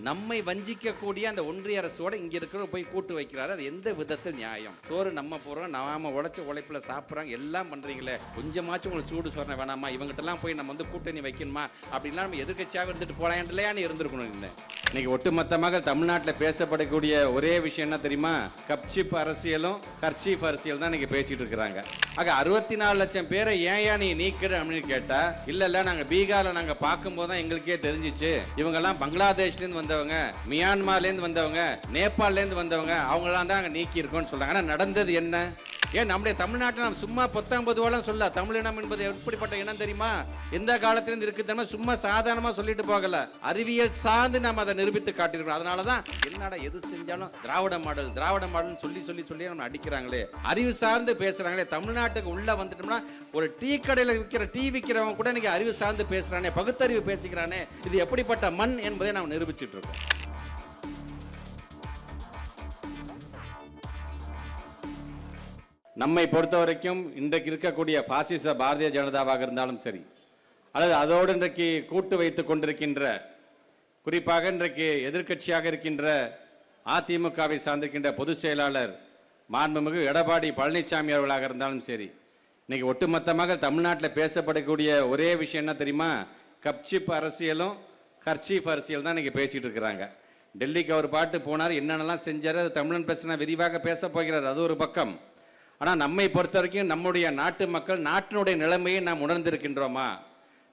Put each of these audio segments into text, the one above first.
நம்மை வஞ்சிக்கக்கூடிய அந்த ஒன்றிய அரசோட இங்க இருக்கிற போய் கூட்டு வைக்கிறாரு. அது எந்த விதத்தில் நியாயம்? சோறு நம்ம போறோம், நாம உழைச்ச உழைப்புல சாப்பிட்றாங்க, எல்லாம் பண்றீங்களே, கொஞ்சமாச்சும் உங்களுக்கு சூடு சொன்ன வேணாமா? இவங்ககிட்ட எல்லாம் போய் நம்ம வந்து கூட்டணி வைக்கணுமா? அப்படின்லாம் நம்ம எதிர்க்கட்சியாக இருந்துட்டு போலான்னு இருந்திருக்கணும். இன்னைக்கு ஒட்டுமொத்தமாக தமிழ்நாட்டில் பேசப்படக்கூடிய ஒரே விஷயம் என்ன தெரியுமா? கப்சிப் அரசியலும் கர்ச்சீப் அரசியல் தான் இன்னைக்கு பேசிட்டு இருக்கிறாங்க. ஆக 64 லட்சம் பேரை ஏன் நீ நீக்கிற அப்படின்னு கேட்டா, இல்ல நாங்க பீகார்ல நாங்க பார்க்கும்போது தான் எங்களுக்கே தெரிஞ்சிச்சு, இவங்க எல்லாம் பங்களாதேஷ்ல இருந்து வந்தவங்க, மியான்மர்ல இருந்து வந்தவங்க, நேபாள்ல இருந்து வந்தவங்க, அவங்களாம் தான் நாங்க நீக்கி இருக்கோம்னு சொல்றாங்க. ஆனா நடந்தது என்ன? ஏன் நம்முடைய தமிழ்நாட்டில் நம்ம சும்மா 19 சொல்ல தமிழினம் என்பது எப்படிப்பட்ட இனம் தெரியுமா? எந்த காலத்திலிருந்து இருக்கு தெரியுமா? சும்மா சாதாரணமா சொல்லிட்டு போகல, அறிவியல் சார்ந்து நம்ம அதை நிரூபித்து காட்டியிருக்கோம். அதனாலதான் என்னடா எது செஞ்சாலும் திராவிட மாடல் சொல்லி நம்ம அடிக்கிறாங்களே, அறிவு சார்ந்து பேசுறாங்களே. தமிழ்நாட்டுக்கு உள்ள வந்துட்டோம்னா ஒரு டீ கடையில் டீ விற்கிறவங்க கூட இன்னைக்கு அறிவு சார்ந்து பேசுறானே, பகுத்தறிவு பேசிக்கிறானே. இது எப்படிப்பட்ட மண் என்பதை நாம் நிரூபிச்சுட்டு இருக்கோம். நம்மை பொறுத்த வரைக்கும் இன்றைக்கு இருக்கக்கூடிய பாசிச பாரதிய ஜனதாவாக இருந்தாலும் சரி, அல்லது அதோடு இன்றைக்கு கூட்டு வைத்துக் கொண்டிருக்கின்ற, குறிப்பாக இன்றைக்கு எதிர்க்கட்சியாக இருக்கின்ற அதிமுகவை சார்ந்திருக்கின்ற பொதுச் செயலாளர் மாண்புமிகு எடப்பாடி பழனிசாமி அவர்களாக இருந்தாலும் சரி, இன்னைக்கு ஒட்டுமொத்தமாக தமிழ்நாட்டில் பேசப்படக்கூடிய ஒரே விஷயம் என்ன தெரியுமா? கப்சிப் அரசியலும் கர்ச்சீப் அரசியல் தான் இன்னைக்கு பேசிட்டு இருக்கிறாங்க. டெல்லிக்கு அவர் பாட்டு போனார், என்னென்னலாம் செஞ்சார், அது தமிழன் பிரச்சனை விரிவாக பேச போகிறார், அது ஒரு பக்கம். ஆனால் நம்மை பொறுத்த வரைக்கும் நம்முடைய நாட்டு மக்கள் நாட்டினுடைய நிலைமையை நாம் உணர்ந்திருக்கின்றோமா?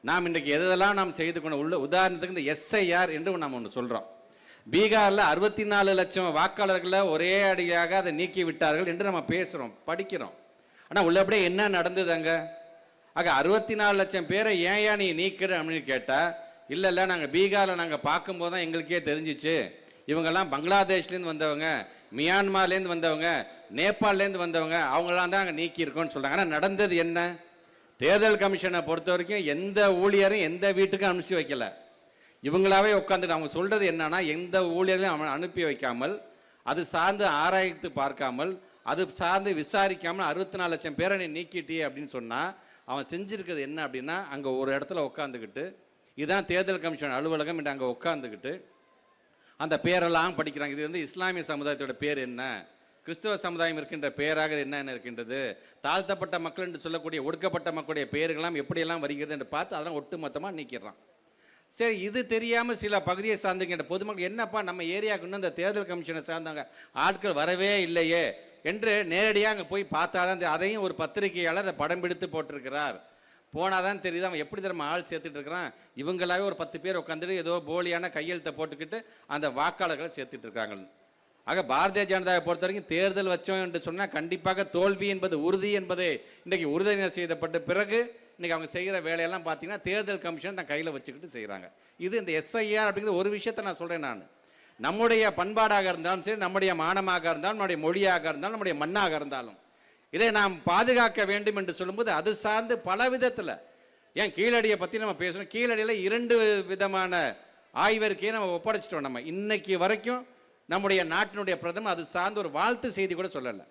நாம் இன்றைக்கு எதெல்லாம் நாம் செய்து கொண்டு உள்ள உதாரணத்துக்கு இந்த SIR என்று நாம் ஒன்று சொல்கிறோம். பீகாரில் 64 லட்சம் வாக்காளர்களை ஒரே அடியாக அதை நீக்கி விட்டார்கள் என்று நம்ம பேசுகிறோம், படிக்கிறோம். ஆனால் உள்ளபடியே என்ன நடந்தது அங்கே? ஆக 64 லட்சம் பேரை ஏன் நீ நீக்கிற அப்படின்னு கேட்டால், இல்லை நாங்கள் பீகாரில் நாங்கள் பார்க்கும்போது தான் எங்களுக்கே தெரிஞ்சிச்சு, இவங்கெல்லாம் பங்களாதேஷ்லேருந்து வந்தவங்க, மியான்மர்லேருந்து வந்தவங்க, நேபாள்லேருந்து வந்தவங்க, அவங்களாம் தான் அங்கே நீக்கியிருக்கோன்னு சொல்கிறாங்க. ஆனால் நடந்தது என்ன? தேர்தல் கமிஷனை பொறுத்த வரைக்கும் எந்த ஊழியரும் எந்த வீட்டுக்கும் அனுப்பிச்சு வைக்கல. இவங்களாவே உட்காந்துட்டு அவங்க சொல்கிறது என்னன்னா, எந்த ஊழியர்களையும் அனுப்பி வைக்காமல், அது சார்ந்து ஆராய்த்து பார்க்காமல், அது சார்ந்து விசாரிக்காமல் 64 லட்சம் பேரை நீ நீக்கிட்டே அப்படின்னு சொன்னால், அவன் செஞ்சுருக்கிறது என்ன அப்படின்னா, அங்கே ஒரு இடத்துல உட்காந்துக்கிட்டு, இதுதான் தேர்தல் கமிஷன் அலுவலகம் என்று அங்கே உட்காந்துக்கிட்டு அந்த பேரெல்லாம் படிக்கிறாங்க. இது வந்து இஸ்லாமிய சமுதாயத்தோட பேர் என்ன, கிறிஸ்தவ சமுதாயம் இருக்கின்ற பெயராக என்னென்ன இருக்கின்றது, தாழ்த்தப்பட்ட மக்கள் என்று சொல்லக்கூடிய ஒடுக்கப்பட்ட மக்களுடைய பெயர்களெல்லாம் எப்படியெல்லாம் வருகிறது என்று பார்த்து அதெல்லாம் ஒட்டுமொத்தமாக நீக்கிடுறான். சரி, இது தெரியாமல் சில பகுதியை சார்ந்துக்கின்ற பொதுமக்கள், என்னப்பா நம்ம ஏரியாவுக்கு இன்னும் இந்த தேர்தல் கமிஷனை சார்ந்தாங்க ஆட்கள் வரவே இல்லையே என்று நேரடியாக அங்கே போய் பார்த்தா தான், அதையும் ஒரு பத்திரிகையாளர் அதை படம் பிடித்து போட்டிருக்கிறார். போனால் தான் தெரியுது அவன் எப்படி நம்ம ஆள் சேர்த்துட்டு இருக்கிறான். இவங்களாவே ஒரு 10 பேர் உட்காந்துட்டு ஏதோ போலியான கையெழுத்தை போட்டுக்கிட்டு அந்த வாக்காளர்களை சேர்த்துட்டு இருக்காங்க. ஆக பாரதிய ஜனதாவை பொறுத்த வரைக்கும் தேர்தல் வச்சோம் என்று சொன்னால் கண்டிப்பாக தோல்வி என்பது உறுதி என்பதை இன்றைக்கு உறுதி செய்யப்பட்ட பிறகு இன்றைக்கி அவங்க செய்கிற வேலையெல்லாம் பார்த்தீங்கன்னா தேர்தல் கமிஷன் தான் கையில் வச்சுக்கிட்டு செய்கிறாங்க. இது இந்த SIR அப்படிங்கிற ஒரு விஷயத்தை நான் சொல்கிறேன். நான் நம்முடைய பண்பாடாக இருந்தாலும் சரி, நம்முடைய மானமாக இருந்தாலும், நம்முடைய மொழியாக இருந்தாலும், நம்முடைய மண்ணாக இருந்தாலும், இதை நாம் பாதுகாக்க வேண்டும் என்று சொல்லும்போது அது சார்ந்து பல விதத்தில், ஏன் கீழடியை பற்றி நம்ம பேசணும், கீழடியில் 2 விதமான ஆய்வறிக்கையை நம்ம ஒப்படைச்சிட்டோம். நம்ம இன்னைக்கு வரைக்கும் நம்முடைய நாட்டினுடைய பிரதமர் அது சார்ந்து ஒரு வாழ்த்து செய்தி கூட சொல்லலை.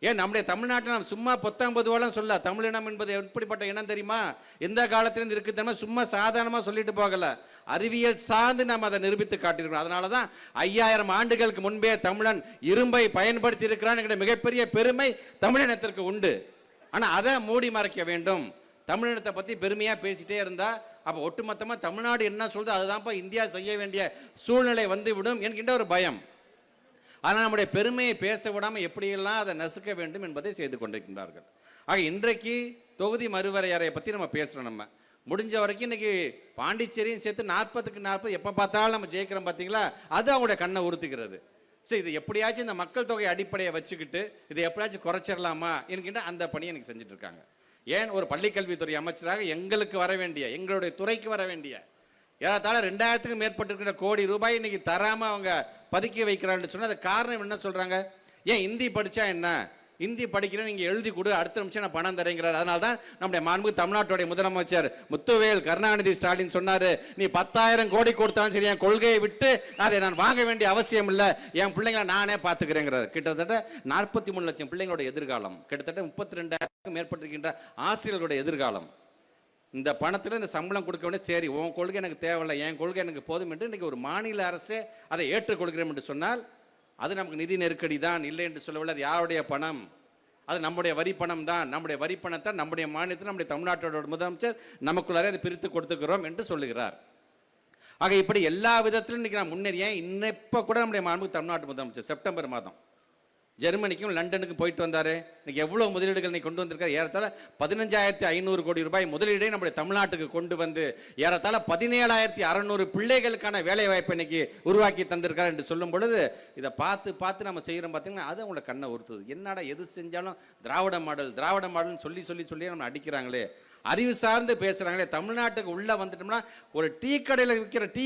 ஏன் நம்முடைய தமிழ்நாட்டில் நம்ம சும்மா 19 சொல்ல தமிழினம் என்பது எப்படிப்பட்ட இனம் தெரியுமா? எந்த காலத்திலிருந்து இருக்கு தெரியுமா? சும்மா சாதாரணமாக சொல்லிட்டு போகல, அறிவியல் சார்ந்து நம்ம அதை நிரூபித்து காட்டியிருக்கோம். அதனால தான் 5000 ஆண்டுகளுக்கு முன்பே தமிழன் இரும்பை பயன்படுத்தி இருக்கிறான் என்கிற மிகப்பெரிய பெருமை தமிழினத்திற்கு உண்டு. ஆனால் அதை மூடி மறைக்க வேண்டும். தமிழினத்தை பற்றி பெருமையாக பேசிட்டே இருந்தால் அப்போ ஒட்டுமொத்தமாக தமிழ்நாடு என்ன சொல்லுது அதுதான்ப்பா இந்தியா செய்ய வேண்டிய சூழ்நிலை வந்து விடும் என்கின்ற ஒரு பயம். ஆனால் நம்முடைய பெருமையை பேச விடாமல் எப்படியெல்லாம் அதை நசுக்க வேண்டும் என்பதை செய்து கொண்டிருக்கின்றார்கள். ஆக இன்றைக்கு தொகுதி மறுவரையறையை பற்றி நம்ம பேசுகிறோம். நம்ம முடிஞ்ச வரைக்கும் இன்னைக்கு பாண்டிச்சேரியும் சேர்த்து 40க்கு 40 எப்போ பார்த்தாலும் நம்ம ஜெயிக்கிறோம் பார்த்தீங்களா, அது அவங்களுடைய கண்ணை உறுத்துகிறது. சரி, இது எப்படியாச்சும் இந்த மக்கள் தொகை அடிப்படையை வச்சுக்கிட்டு இதை எப்படியாச்சும் குறைச்சிடலாமா என்கின்ற அந்த பணியை எனக்கு செஞ்சுட்டு இருக்காங்க. ஏன் ஒரு பள்ளிக்கல்வித்துறை அமைச்சராக எங்களுக்கு வர வேண்டிய, எங்களுடைய துறைக்கு வர வேண்டிய ஏறத்தாழ 2000க்கும் மேற்பட்டிருக்கிற கோடி ரூபாய் இன்னைக்கு தராமல் அவங்க பதுக்கி வைக்கிறான்னு சொன்னால் அது காரணம் என்ன சொல்கிறாங்க? ஏன் இந்தி படித்தா என்ன, இந்தி படிக்கிறேன் நீங்கள் எழுதி கொடு, அடுத்த நிமிஷம் நான் பணம் தரேங்கிறார். அதனால தான் நம்முடைய மாண்புமிகு தமிழ்நாட்டுடைய முதலமைச்சர் முத்துவேல் கருணாநிதி ஸ்டாலின் சொன்னார், நீ 10,000 கோடி கொடுத்தாலும் சரி என் கொள்கையை விட்டு அதை நான் வாங்க வேண்டிய அவசியம் இல்லை, என் பிள்ளைங்களை நானே பார்த்துக்கிறேங்கிறார். கிட்டத்தட்ட 43 லட்சம் பிள்ளைங்களோட எதிர்காலம், கிட்டத்தட்ட 32,000க்கும் மேற்பட்டிருக்கின்ற ஆசிரியர்களுடைய எதிர்காலம். இந்த பணத்தில் இந்த சம்பளம் கொடுக்க வேண்டிய, சரி உன் கொள்கை எனக்கு தேவையில்லை, என் கொள்கை எனக்கு போதும் என்று இன்றைக்கி ஒரு மாநில அரசே அதை ஏற்றுக்கொள்கிறோம் என்று சொன்னால் அது நமக்கு நிதி நெருக்கடி தான், இல்லை என்று சொல்லவில்லை. அது யாருடைய பணம்? அது நம்முடைய வரி பணம் தான். நம்முடைய வரி பணத்தை நம்முடைய மாநிலத்தில் நம்முடைய தமிழ்நாட்டோட முதலமைச்சர் நமக்குள்ளாரே அதை பிரித்து கொடுத்துக்கிறோம் என்று சொல்லுகிறார். ஆக இப்படி எல்லா விதத்திலும் இன்றைக்கி நான் முன்னேறியேன். இப்போ கூட நம்முடைய மாண்புமிகு தமிழ்நாட்டு முதலமைச்சர் செப்டம்பர் மாதம் ஜெர்மனிக்கும் லண்டனுக்கும் போயிட்டு வந்தார். இன்னைக்கு எவ்வளோ முதலீடுகள் நீ கொண்டு வந்திருக்காரு? ஏறத்தாழ 15,500 கோடி ரூபாய் முதலீடை நம்முடைய தமிழ்நாட்டுக்கு கொண்டு வந்து ஏறத்தாழ 17,600 பிள்ளைகளுக்கான வேலை வாய்ப்பை இன்னைக்கு உருவாக்கி தந்திருக்காரு என்று சொல்லும் பொழுது இதை பார்த்து நம்ம செய்கிறோம். பார்த்தீங்கன்னா அது அவங்கள கண்ணை உறுத்துது. என்னடா எது செஞ்சாலும் திராவிட மாடல்னு சொல்லி நம்ம அடிக்கிறாங்களே, அறிவு சார்ந்து பேசுகிறாங்களே. தமிழ்நாட்டுக்கு உள்ளே வந்துட்டோம்னா ஒரு டீ கடையில்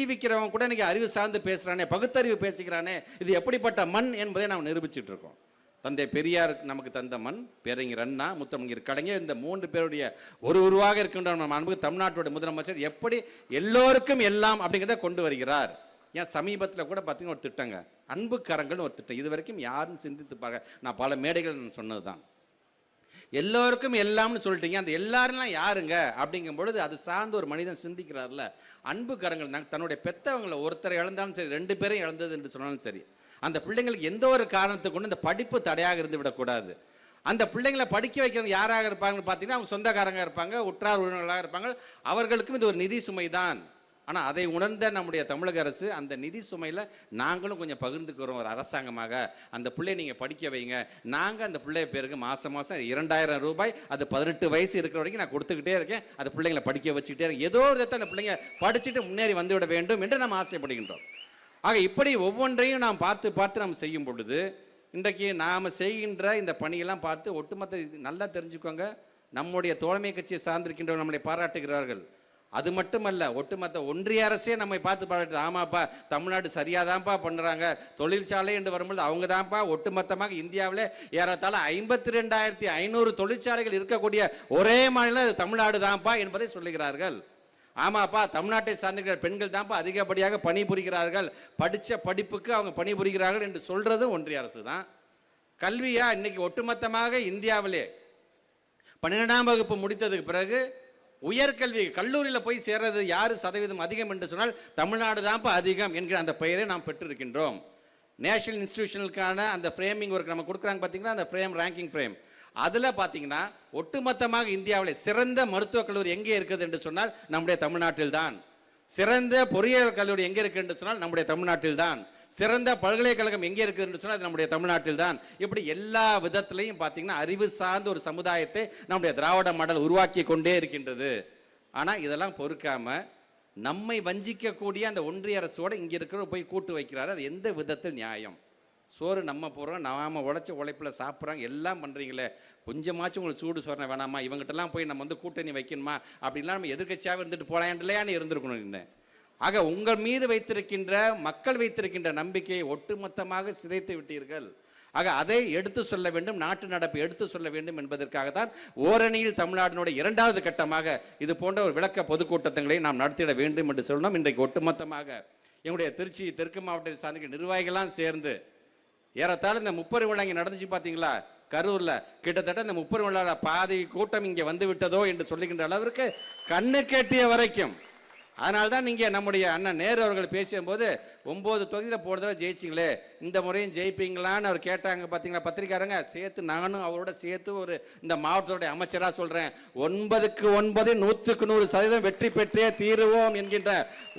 விற்கிறவங்க கூட இன்னைக்கு அறிவு சார்ந்து பேசுகிறானே, பகுத்தறிவு பேசிக்கிறானே. இது எப்படிப்பட்ட மண் என்பதை நாம் நிரூபிச்சுட்டு இருக்கோம். தந்தை பெரியார் நமக்கு தந்த மண், பேரறிஞர் அண்ணா, முத்தமிழர் கலைஞர், இந்த 3 பேருடைய ஒரு உருவாக இருக்கின்ற நம்ம தமிழ்நாட்டோட முதலமைச்சர் எப்படி எல்லோருக்கும் எல்லாம் அப்படிங்கிறத கொண்டு வருகிறார். ஏன் சமீபத்தில் கூட பார்த்தீங்கன்னா ஒரு திட்டங்க, அன்பு கரங்கள்னு ஒரு திட்டம். இது வரைக்கும் யாரும் சிந்தித்து பாருங்க. நான் பல மேடைகள் சொன்னது தான். எல்லோருக்கும் எல்லாம்னு சொல்லிட்டீங்க, அந்த எல்லாருலாம் யாருங்க அப்படிங்கும் பொழுது அது சார்ந்து ஒரு மனிதன் சிந்திக்கிறார்ல. அன்பு கரங்கள் தன்னுடைய பெற்றவங்களை ஒருத்தரை இழந்தாலும் சரி, 2 பேரையும் இழந்தது என்று சொன்னாலும் சரி, அந்த பிள்ளைங்களுக்கு எந்த ஒரு காரணத்தை கொண்டு இந்த படிப்பு தடையாக இருந்து விடக்கூடாது. அந்த பிள்ளைங்களை படிக்க வைக்கிறவங்க யாராக இருப்பாங்கன்னு பார்த்தீங்கன்னா அவங்க சொந்தக்காரங்க இருப்பாங்க, உற்றார் உறவினர்களாக இருப்பாங்க. அவர்களுக்கும் இது ஒரு நிதி சுமை தான். ஆனால் அதை உணர்ந்த நம்முடைய தமிழக அரசு அந்த நிதி சுமையில் நாங்களும் கொஞ்சம் பகிர்ந்துக்கிறோம். ஒரு அரசாங்கமாக அந்த பிள்ளையை நீங்கள் படிக்க வைங்க, நாங்கள் அந்த பிள்ளை பேருக்கு மாதம் 2,000 ரூபாய், அது 18 வயசு இருக்கிற வரைக்கும் நான் கொடுத்துக்கிட்டே இருக்கேன். அந்த பிள்ளைங்களை படிக்க வச்சுக்கிட்டே இருக்கேன். ஏதோ ஒரு விதத்தை அந்த பிள்ளைங்க படிச்சுட்டு முன்னேறி வந்துவிட வேண்டும் என்று நாம் ஆசைப்படுகின்றோம். ஆக இப்படி ஒவ்வொன்றையும் நாம் பார்த்து நாம் செய்யும் பொழுது இன்றைக்கு நாம் செய்கின்ற இந்த பணியெல்லாம் பார்த்து ஒட்டுமொத்த நல்லா தெரிஞ்சுக்கோங்க. நம்முடைய தோழமை கட்சியை சார்ந்திருக்கின்றவர்கள் நம்மளை பாராட்டுகிறார்கள். அது மட்டுமல்ல, ஒட்டுமொத்த ஒன்றிய அரசே நம்மை பார்த்து பாராட்டு. ஆமாப்பா, தமிழ்நாடு சரியாதான்ப்பா பண்ணுறாங்க. தொழிற்சாலை என்று வரும்போது அவங்க தான்ப்பா ஒட்டுமொத்தமாக இந்தியாவிலே ஏறத்தாழ 52,500 தொழிற்சாலைகள் இருக்கக்கூடிய ஒரே மாநிலம் அது தமிழ்நாடு தான்ப்பா என்பதை சொல்லுகிறார்கள். ஆமாப்பா, தமிழ்நாட்டை சார்ந்திருக்கிற பெண்கள் தான்ப்பா அதிகப்படியாக பணிபுரிகிறார்கள், படித்த படிப்புக்கு அவங்க பணிபுரிகிறார்கள் என்று சொல்றது ஒன்றிய அரசு தான். கல்வியா இன்னைக்கு ஒட்டுமொத்தமாக இந்தியாவிலே 12ஆம் வகுப்பு முடித்ததுக்கு பிறகு உயர்கல்வி கல்லூரியில் போய் சேர்றது யார் சதவீதம் அதிகம் என்று சொன்னால் தமிழ்நாடு தான்ப்பா அதிகம் என்கிற அந்த பெயரை நாம் பெற்றிருக்கின்றோம். நேஷனல் இன்ஸ்டிடியூஷனுக்கான அந்த ஃப்ரேமிங் ஒர்க் நம்ம கொடுக்குறாங்க பார்த்தீங்கன்னா, அந்த ரேங்கிங் ஃப்ரேம், அதில் பார்த்தீங்கன்னா ஒட்டுமொத்தமாக இந்தியாவில் சிறந்த மருத்துவக் கல்லூரி எங்கே இருக்குது என்று சொன்னால் நம்முடைய தமிழ்நாட்டில் தான். சிறந்த பொறியியல் கல்லூரி எங்கே இருக்குது என்று சொன்னால் நம்முடைய தமிழ்நாட்டில் தான். சிறந்த பல்கலைக்கழகம் எங்கே இருக்குது என்று சொன்னால் நம்முடைய தமிழ்நாட்டில் தான். இப்படி எல்லா விதத்திலையும் பார்த்தீங்கன்னா அறிவு சார்ந்த ஒரு சமுதாயத்தை நம்முடைய திராவிட மாடல் உருவாக்கி கொண்டே இருக்கின்றது. ஆனால் இதெல்லாம் பொறுக்காம நம்மை வஞ்சிக்கக்கூடிய அந்த ஒன்றிய அரசோடு இங்கே இருக்கிற போய் கூட்டு வைக்கிறாரு. அது எந்த விதத்தில் நியாயம்? சோறு நம்ம போகிறோம், நாம் உழைச்ச உழைப்பில் சாப்பிட்றாங்க, எல்லாம் பண்ணுறீங்களே, கொஞ்சமாச்சும் உங்களுக்கு சூடு சொன்ன வேணாமா? இவங்ககிட்டலாம் போய் நம்ம கூட்டணி வைக்கணுமா? அப்படின்லாம் நம்ம எதிர்கட்சியாக இருந்துட்டு போகலான்லையான்னு இருந்திருக்கணும். என்ன ஆக உங்கள் மீது வைத்திருக்கின்ற மக்கள் வைத்திருக்கின்ற நம்பிக்கையை ஒட்டுமொத்தமாக சிதைத்து விட்டீர்கள். ஆக அதை எடுத்து சொல்ல வேண்டும், நாட்டு நடப்பை எடுத்து சொல்ல வேண்டும் என்பதற்காகத்தான் ஓரணியில் தமிழ்நாட்டினுடைய 2வது கட்டமாக இது போன்ற ஒரு விளக்க பொதுக்கூட்டங்களை நாம் நடத்திட வேண்டும் என்று சொல்லணும். இன்றைக்கு ஒட்டுமொத்தமாக எங்களுடைய திருச்சி தெற்கு மாவட்டத்தை சார்ந்த நிர்வாகிகளாம் சேர்ந்து ஏறத்தாழ இந்த 30 விழா இங்கே நடந்துச்சு பார்த்தீங்களா, கரூரில் கிட்டத்தட்ட இந்த 30 விழா பாதி கூட்டம் இங்கே வந்து விட்டதோ என்று சொல்லுகின்ற அளவிற்கு கண்ணு கேட்டிய வரைக்கும். அதனால்தான் நீங்கள் நம்முடைய அண்ணன் நேரு அவர்கள் பேசும்போது 9 தொகுதியில் போடுறத ஜெயிச்சிங்களே, இந்த முறையும் ஜெயிப்பீங்களான்னு அவர் கேட்டாங்க பார்த்தீங்களா பத்திரிக்காரங்க. சேர்த்து நானும் அவரோட சேர்த்து ஒரு இந்த மாவட்டத்துடைய அமைச்சராக சொல்கிறேன், 9க்கு 9 100% வெற்றி பெற்றே தீருவோம் என்கின்ற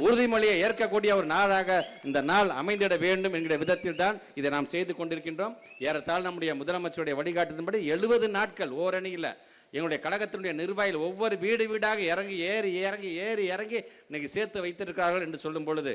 உறுதிமொழியை ஏற்கக்கூடிய ஒரு நாளாக இந்த நாள் அமைந்திட வேண்டும் என்கிற விதத்தில் தான் இதை நாம் செய்து கொண்டிருக்கின்றோம். ஏறத்தாழ நம்முடைய முதலமைச்சருடைய வழிகாட்டுதன்படி 70 நாட்கள் ஓரணியில் எங்களுடைய கழகத்தினுடைய நிர்வாகிகள் ஒவ்வொரு வீடு வீடாக இறங்கி இன்னைக்கு சேர்த்து வைத்திருக்கிறார்கள் என்று சொல்லும் பொழுது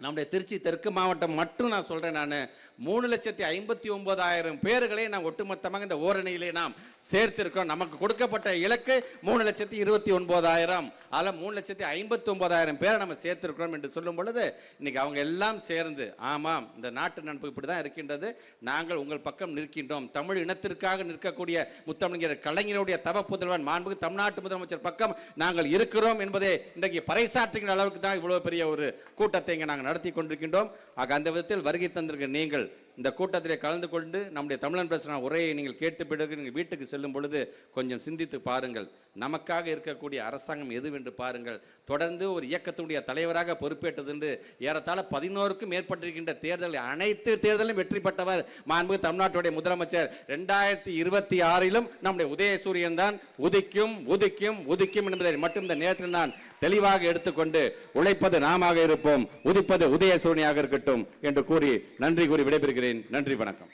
நம்முடைய திருச்சி தெற்கு மாவட்டம் மட்டும் நான் சொல்கிறேன், நான் 3,59,000 பேர்களை நாம் ஒட்டுமொத்தமாக இந்த ஓரணியிலே நாம் சேர்த்திருக்கிறோம். நமக்கு கொடுக்கப்பட்ட இலக்கு 3,29,000, அதில் 3,59,000 பேரை நம்ம சேர்த்திருக்கிறோம் என்று சொல்லும் பொழுது இன்னைக்கு அவங்க எல்லாம் சேர்ந்து ஆமாம் இந்த நாட்டு நட்பு இப்படி தான் இருக்கின்றது, நாங்கள் உங்கள் பக்கம் நிற்கின்றோம், தமிழ் இனத்திற்காக நிற்கக்கூடிய முத்தமிழர் கலைஞருடைய தவ புதல்வன் மாண்புமிகு தமிழ்நாட்டு முதலமைச்சர் பக்கம் நாங்கள் இருக்கிறோம் என்பதை இன்றைக்கு பறைசாற்றுகின்ற அளவுக்கு தான் இவ்வளவு பெரிய ஒரு கூட்டத்தை இங்கே நாங்கள் நடத்தி கொண்டிருக்கின்றோம். ஆக அந்த விதத்தில் வருகை தந்திருக்கிற நீங்கள் இந்த கூட்டத்திலே கலந்து கொண்டு நம்முடைய தமிழன் பேசுகிற உரையை நீங்கள் கேட்டு பிறகு நீங்கள் வீட்டுக்கு செல்லும் பொழுது கொஞ்சம் சிந்தித்து பாருங்கள். நமக்காக இருக்கக்கூடிய அரசாங்கம் எதுவென்று பாருங்கள். தொடர்ந்து ஒரு இயக்கத்துடைய தலைவராக பொறுப்பேற்றது என்று ஏறத்தாழ 11க்கும் மேற்பட்டிருக்கின்ற தேர்தலில் அனைத்து தேர்தலும் வெற்றி பெற்றவர் மாண்புமிகு தமிழ்நாட்டுடைய முதலமைச்சர். 2026லும் நம்முடைய உதயசூரியன் தான் உதிக்கும் உதிக்கும் உதிக்கும் என்பதை மட்டும் இந்த நேரத்தில் நான் தெளிவாக எடுத்துக்கொண்டு உழைப்பது நாமாக இருப்போம், உதிப்பது உதயசூரியனாக இருக்கட்டும் என்று கூறி நன்றி கூறி விடைபெறுகிறேன். நன்றி, வணக்கம்.